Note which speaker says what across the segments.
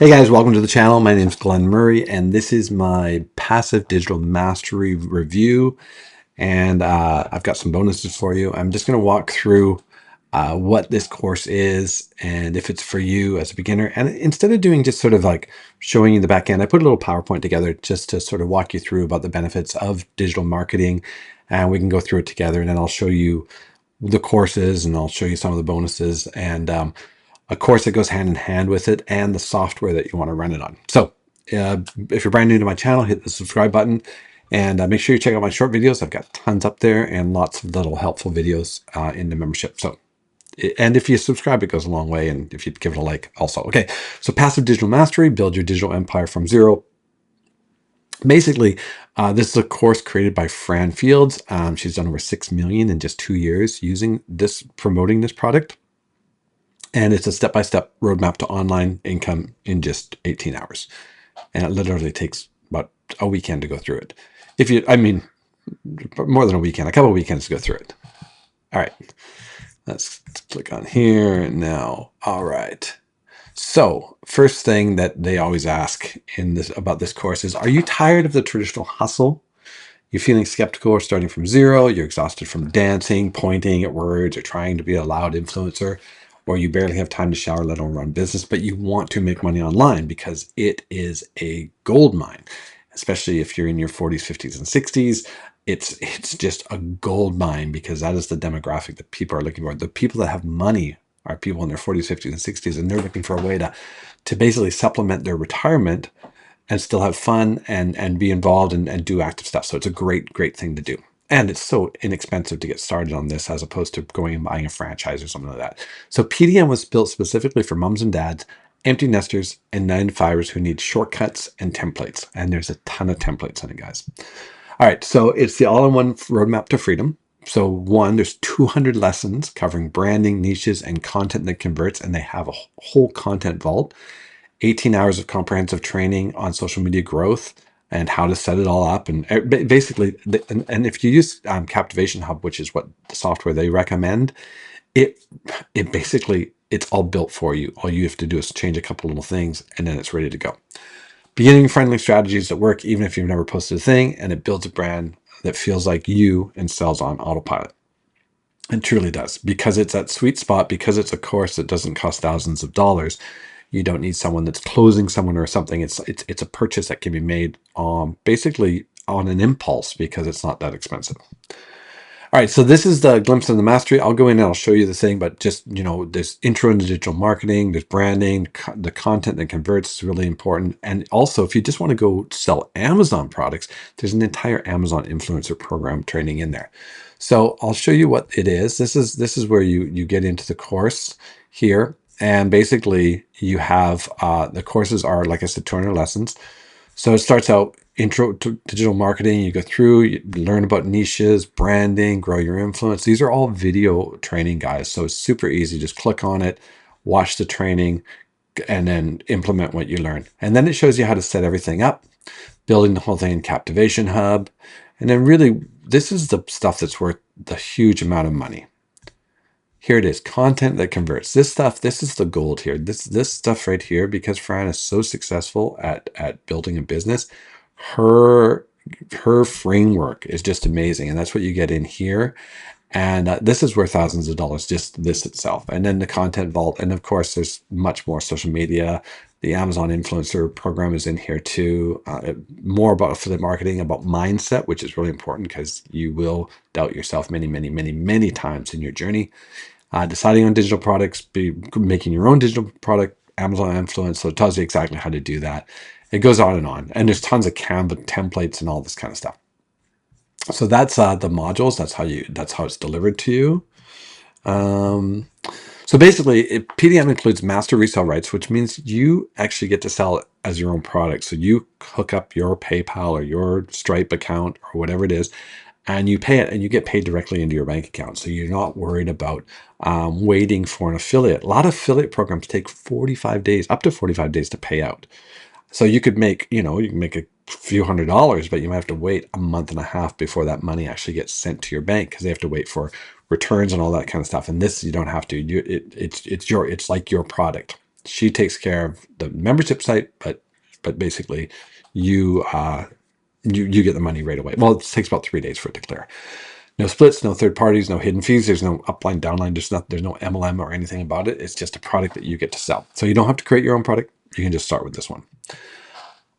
Speaker 1: Hey guys, welcome to the channel. My name is Glenn Murray, and this is my passive digital mastery review. And I've got some bonuses for you. I'm just going to walk through what this course is and if it's for you as a beginner. And instead of doing just sort of like showing you the back end, I put a little PowerPoint together just to sort of walk you through about the benefits of digital marketing. And we can go through it together, and then I'll show you the courses and I'll show you some of the bonuses and a course that goes hand in hand with it and the software that you want to run it on. So if you're brand new to my channel, hit the subscribe button and make sure you check out my short videos. I've got tons up there and lots of little helpful videos in the membership. So, and if you subscribe, it goes a long way. And if you give it a like also. Okay, so passive digital mastery, build your digital empire from zero. Basically, this is a course created by Fran Fields. She's done over 6 million in just 2 years using this, promoting this product. And it's a step-by-step roadmap to online income in just 18 hours. And it literally takes about a weekend to go through it. I mean, more than a weekend, a couple of weekends to go through it. All right, let's click on here now. All right. So first thing that they always ask about this course is, are you tired of the traditional hustle? You're feeling skeptical or starting from zero. You're exhausted from dancing, pointing at words, or trying to be a loud influencer, or you barely have time to shower, let alone run business, but you want to make money online because it is a gold mine, especially if you're in your 40s, 50s, and 60s. It's just a gold mine because that is the demographic that people are looking for. The people that have money are people in their 40s, 50s, and 60s, and they're looking for a way to basically supplement their retirement and still have fun and be involved and do active stuff. So it's a great thing to do. And it's so inexpensive to get started on this as opposed to going and buying a franchise or something like that. So PDM was built specifically for moms and dads, empty nesters, and 9-to-5ers who need shortcuts and templates. And there's a ton of templates in it, guys. All right, so it's the all-in-one roadmap to freedom. So one, there's 200 lessons covering branding, niches, and content that converts, and they have a whole content vault. 18 hours of comprehensive training on social media growth and how to set it all up. And basically, and if you use Captivation Hub, which is what the software they recommend, it basically, it's all built for you. All you have to do is change a couple little things and then it's ready to go. Beginning friendly strategies that work even if you've never posted a thing, and it builds a brand that feels like you and sells on autopilot. It truly does, because it's that sweet spot, because it's a course that doesn't cost thousands of dollars. You don't need someone that's closing someone or something. It's a purchase that can be made basically on an impulse because it's not that expensive. All right, so this is the glimpse of the mastery. I'll go in and I'll show you the thing, but just, there's intro into digital marketing, there's branding, the content that converts is really important. And also, if you just want to go sell Amazon products, there's an entire Amazon influencer program training in there. So I'll show you what it is. This is where you get into the course here. And basically you have, the courses are, like I said, 200 lessons. So it starts out intro to digital marketing. You go through, you learn about niches, branding, grow your influence. These are all video training, guys. So it's super easy. Just click on it, watch the training, and then implement what you learn. And then it shows you how to set everything up, building the whole thing in Captivation Hub. And then really, this is the stuff that's worth the huge amount of money. Here it is, content that converts. This is the gold here. This stuff right here, because Fran is so successful at building a business, her framework is just amazing. And that's what you get in here. And this is worth thousands of dollars, just this itself. And then the content vault. And of course, there's much more social media. The Amazon influencer program is in here too. More about affiliate marketing, about mindset, which is really important because you will doubt yourself many times in your journey. Deciding on digital products, making your own digital product, Amazon influence. So it tells you exactly how to do that. It goes on. And there's tons of Canva templates and all this kind of stuff. So that's the modules. That's how it's delivered to you. So basically, PDM includes master resale rights, which means you actually get to sell it as your own product. So you hook up your PayPal or your Stripe account or whatever it is, and you pay it, and you get paid directly into your bank account. So you're not worried about waiting for an affiliate. A lot of affiliate programs take 45 days, up to 45 days to pay out. So you could make, you can make a few $100s, but you might have to wait a month and a half before that money actually gets sent to your bank because they have to wait for returns and all that kind of stuff. And this, you don't have to. It's like your product. She takes care of the membership site, but basically you you get the money right away. Well, it takes about 3 days for it to clear. No splits, no third parties, no hidden fees. There's no upline, downline. There's no MLM or anything about it. It's just a product that you get to sell. So you don't have to create your own product. You can just start with this one.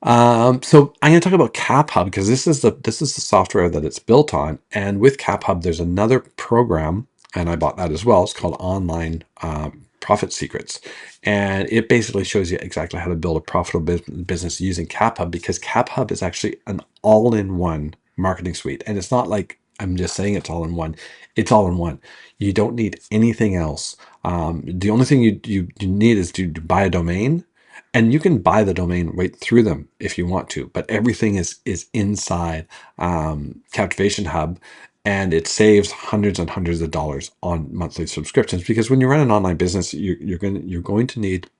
Speaker 1: So I'm going to talk about CapHub because this is the software that it's built on. And with CapHub, there's another program, and I bought that as well. It's called Online Profit Secrets, and it basically shows you exactly how to build a profitable business using CapHub, because CapHub is actually an all-in-one marketing suite, and it's not like I'm just saying it's all in one. It's all in one. You don't need anything else. The only thing you need is to buy a domain, and you can buy the domain right through them if you want to, but everything is inside Captivation Hub, and it saves hundreds and hundreds of dollars on monthly subscriptions. Because when you run an online business, you're going to need,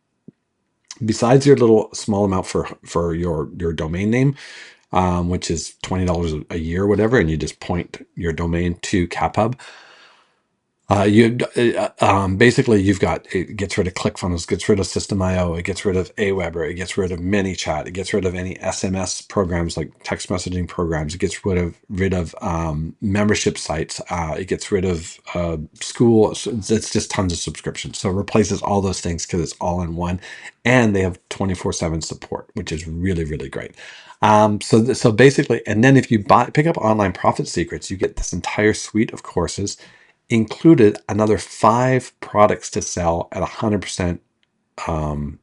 Speaker 1: besides your little small amount for your domain name, which is $20 a year or whatever, and you just point your domain to CapHub. Basically you've got, it gets rid of ClickFunnels, gets rid of System.io, it gets rid of Aweber, it gets rid of ManyChat, it gets rid of any SMS programs like text messaging programs, it gets rid of membership sites, it gets rid of school. So it's just tons of subscriptions. So it replaces all those things because it's all in one, and they have 24/7 support, which is really, really great. So basically, and then if you pick up Online Profit Secrets, you get this entire suite of courses, included another 5 products to sell at 100%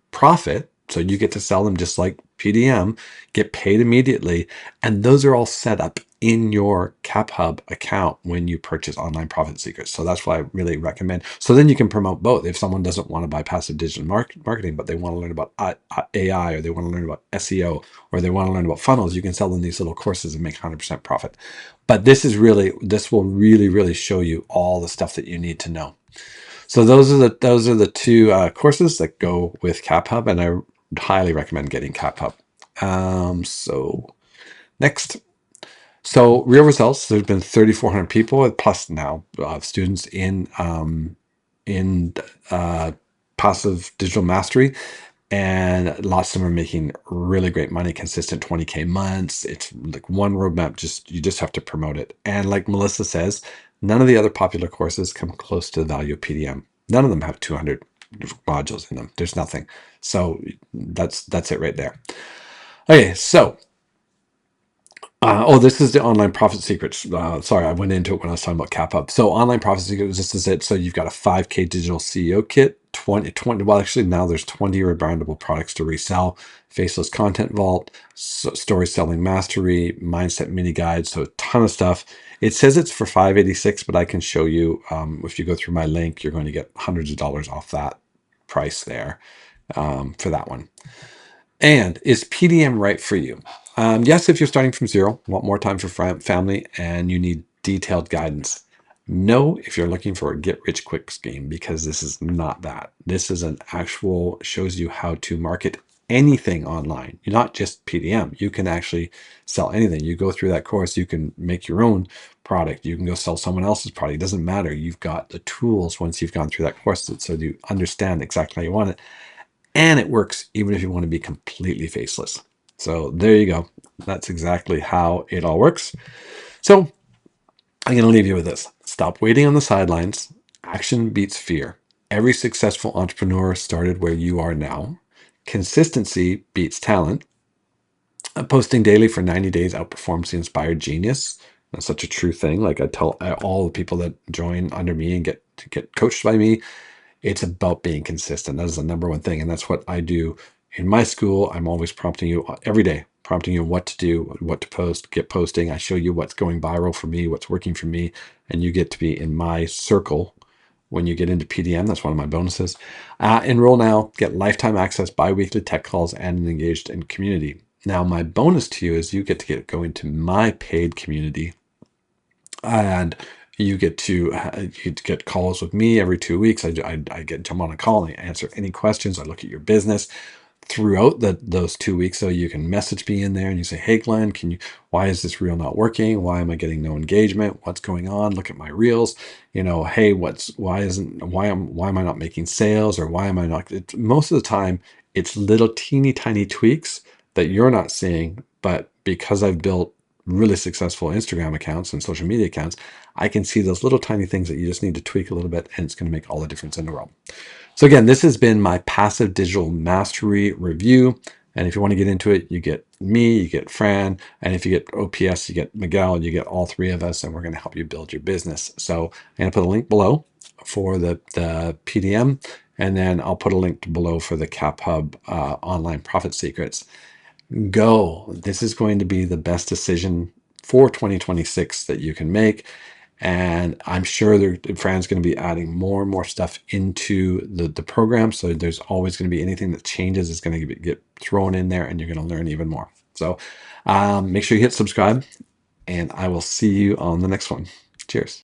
Speaker 1: profit. So you get to sell them just like PDM, get paid immediately. And those are all set up in your CapHub account when you purchase Online Profit Secrets. So that's why I really recommend. So then you can promote both. If someone doesn't want to buy passive digital marketing, but they want to learn about AI, or they want to learn about SEO, or they want to learn about funnels, you can sell them these little courses and make 100% profit. But this will really, really show you all the stuff that you need to know. So those are the two courses that go with CapHub, and I highly recommend getting CapHub. So next, so real results. There's been 3,400 people plus now students in passive digital mastery, and lots of them are making really great money, consistent 20K months. It's like one roadmap, you just have to promote it. And like Melissa says, none of the other popular courses come close to the value of PDM. None of them have 200 modules in them. There's nothing. So that's it right there. Okay, so this is the Online Profit Secrets. Sorry, I went into it when I was talking about CapHub. So Online Profit Secrets, this is it. So you've got a 5K digital CEO kit, 20, well, actually now there's 20 rebrandable products to resell, Faceless Content Vault, Story Selling Mastery, Mindset Mini Guide, so a ton of stuff. It says it's for $586, but I can show you, if you go through my link, you're going to get hundreds of dollars off that price there for that one. And is PDM right for you? Yes, if you're starting from zero, want more time for family, and you need detailed guidance. No, if you're looking for a get-rich-quick scheme, because this is not that. This is an actual, shows you how to market anything online. You're not just PDM. You can actually sell anything. You go through that course, you can make your own product. You can go sell someone else's product. It doesn't matter. You've got the tools once you've gone through that course, so you understand exactly how you want it. And it works even if you want to be completely faceless. So there you go. That's exactly how it all works. So I'm going to leave you with this. Stop waiting on the sidelines. Action beats fear. Every successful entrepreneur started where you are now. Consistency beats talent. Posting daily for 90 days outperforms the inspired genius. That's such a true thing. Like I tell all the people that join under me and get coached by me, it's about being consistent. That is the number one thing. And that's what I do in my school. I'm always prompting you every day, prompting you what to do, what to post, get posting. I show you what's going viral for me, what's working for me, and you get to be in my circle when you get into PDM. That's one of my bonuses. Enroll now, get lifetime access, bi-weekly tech calls, and an engaged in community. Now, my bonus to you is you get to go into my paid community, and you get to get calls with me every 2 weeks. I get jump on a call and I answer any questions. I look at your business. throughout those 2 weeks. So you can message me in there and you say, hey, Glenn, why is this reel not working? Why am I getting no engagement? What's going on? Look at my reels. Hey, why am I not making sales, or why am I not? Most of the time, it's little teeny tiny tweaks that you're not seeing, but because I've built really successful Instagram accounts and social media accounts, I can see those little tiny things that you just need to tweak a little bit, and it's going to make all the difference in the world. So again, this has been my passive digital mastery review. And if you want to get into it, you get me, you get Fran, and if you get OPS, you get Miguel, you get all three of us, and we're going to help you build your business. So I'm going to put a link below for the PDM, and then I'll put a link below for the CapHub online profit secrets. Go. This is going to be the best decision for 2026 that you can make. And I'm sure Fran's going to be adding more and more stuff into the program. So there's always going to be anything that changes is going to get thrown in there, and you're going to learn even more. So make sure you hit subscribe, and I will see you on the next one. Cheers.